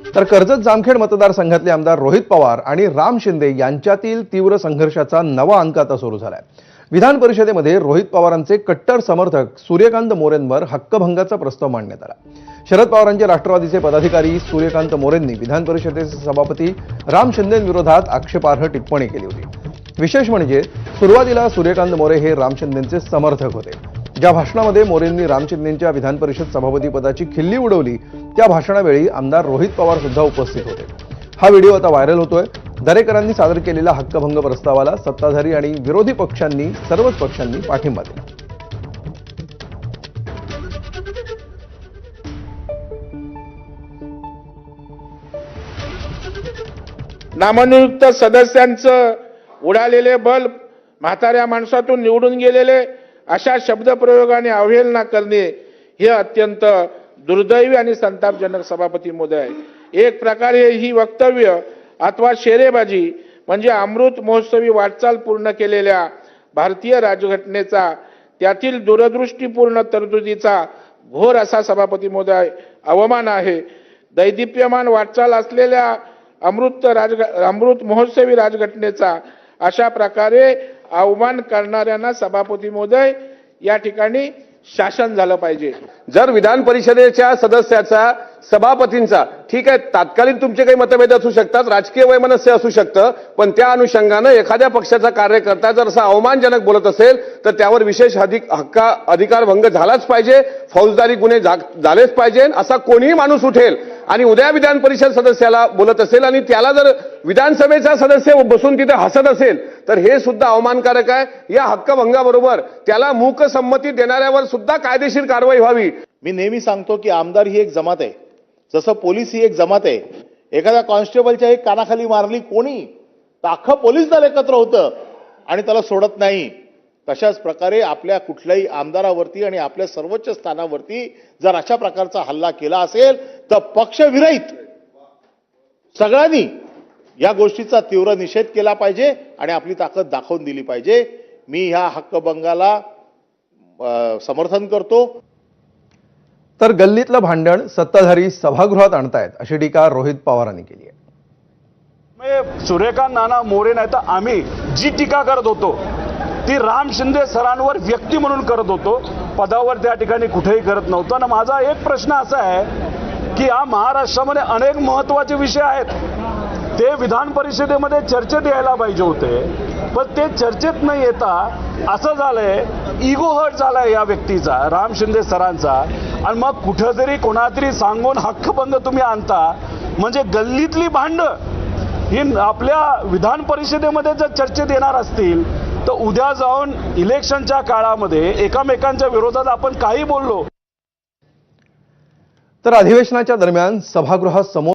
तर कर्जत जामखेड मतदारसंघातले आमदार रोहित पवार आणि राम शिंदे यांच्यातील तीव्र संघर्षाचा नवा अंक आता सुरू झालाय। विधान परिषदेमध्ये रोहित पवारांचे कट्टर समर्थक सूर्यकांत मोरेंवर हक्कभंगाचा प्रस्ताव मांडण्यात आला। शरद पवारांचे राष्ट्रवादीचे पदाधिकारी सूर्यकांत मोरेंनी विधान परिषदेचे सभापती राम शिंदेंविरोधात आक्षेपार्ह टिप्पणी केली होती। विशेष म्हणजे सुरुवातीला सूर्यकांत मोरे हे राम शिंदेंचे समर्थक होते। ज्या भाषणामध्ये मोरेंनी राम शिंदेंच्या विधान परिषद सभापती पदाची खिल्ली उडवली त्या भाषणावेळी आमदार रोहित पवार सुद्धा उपस्थित होते। हा व्हिडिओ आता व्हायरल होतोय। दरेकरांनी सादर केलेल्या हक्कभंग प्रस्तावाला सत्ताधारी आणि विरोधी पक्षांनी सर्वच पक्षांनी पाठिंबा दिला। नामनियुक्त सदस्यांचं उडालेले बल, म्हाताऱ्या माणसातून निवडून गेलेले अशा शब्दप्रयोगाने अवहेलना करणे हे अत्यंत दुर्दैवी आणि संतापजनक सभापती महोदय आहे। एक प्रकारे ही वक्तव्य अथवा शेरेबाजी म्हणजे अमृत महोत्सवी वाटचाल पूर्ण केलेल्या भारतीय राज्यघटनेचा, त्यातील दूरदृष्टीपूर्ण तरतुदीचा घोर असा सभापती महोदय अवमान आहे। दैदिप्यमान वाटचाल असलेल्या अमृत महोत्सवी राजघटनेचा अशा प्रकारे अवमान करणाऱ्यांना सभापती महोदय या ठिकाणी शासन झालं पाहिजे। जर विधान परिषदेच्या सदस्याचा, सभापतींचा, ठीक आहे, तात्कालिक तुमचे काही मतभेद असू शकतात, राजकीय वैमनस्य असू शकतं, पण त्या अनुषंगाने एखाद्या पक्षाचा कार्यकर्ता जर असा अवमानजनक बोलत असेल तर त्यावर विशेष अधिकार भंग झालाच पाहिजे, फौजदारी गुन्हे झालेच पाहिजे। असा कोणीही माणूस उठेल आणि उद्या विधान परिषद सदस्याला बोलत असेल आणि त्याला जर विधानसभेचा सदस्य बसून तिथे हसत असेल तर हे सुद्धा अवमानकारक आहे। या हक्कभंगाबरोबर त्याला मूक संमती देणाऱ्यावर सुद्धा कायदेशीर कारवाई व्हावी। मी नेहमी सांगतो की आमदार ही एक जमात आहे, जसं पोलीस ही एक जमात आहे। एखाद्या कॉन्स्टेबलच्या एक कानाखाली मारली कोणी तर अख्खं पोलीस दल एकत्र होतं आणि त्याला सोडत नाही। तशाच प्रकारे आपल्या कुठल्याही आमदारावरती आणि आपल्या सर्वोच्च स्थानावरती जर अशा प्रकारचा हल्ला केला असेल तर पक्षविरहित सगळ्यांनी या गोष्टीचा तीव्र निषेध केला पाहिजे आणि आपली ताकद दाखवून दिली पाहिजे। मी ह्या हक्कभंगाला समर्थन करतो। तर गल्लीतलं भांडण सत्ताधारी सभागृहात आणतायत अशी टीका रोहित पवारांनी केली आहे। सूर्यकांत नाना मोरे नाही तर आम्ही जी टीका करत होतो ती राम शिंदे सरांवर व्यक्ती म्हणून करत होतो, पदावर त्या ठिकाणी कुठेही करत नव्हतो। आणि माझा एक प्रश्न असा आहे की या महाराष्ट्रामध्ये अनेक महत्त्वाचे विषय आहेत, ते विधान परिषदेमध्ये चर्चेत यायला पाहिजे होते, पण ते चर्चेत न येता असं झालंय, इगो हर्ट झालाय या व्यक्तीचा, राम शिंदे सरांचा। आणि मग कुठेतरी कोणातरी सांगून हक्कभंग तुम्ही आणता, म्हणजे गल्लीतली भांड ही आपल्या विधान परिषदेमध्ये जर चर्चेत येणार असतील तर उद्या जाऊन इलेक्शनच्या काळामध्ये एकमेकांच्या विरोधात आपण काही बोललो तर अधिवेशनाच्या दरम्यान सभागृहासमोर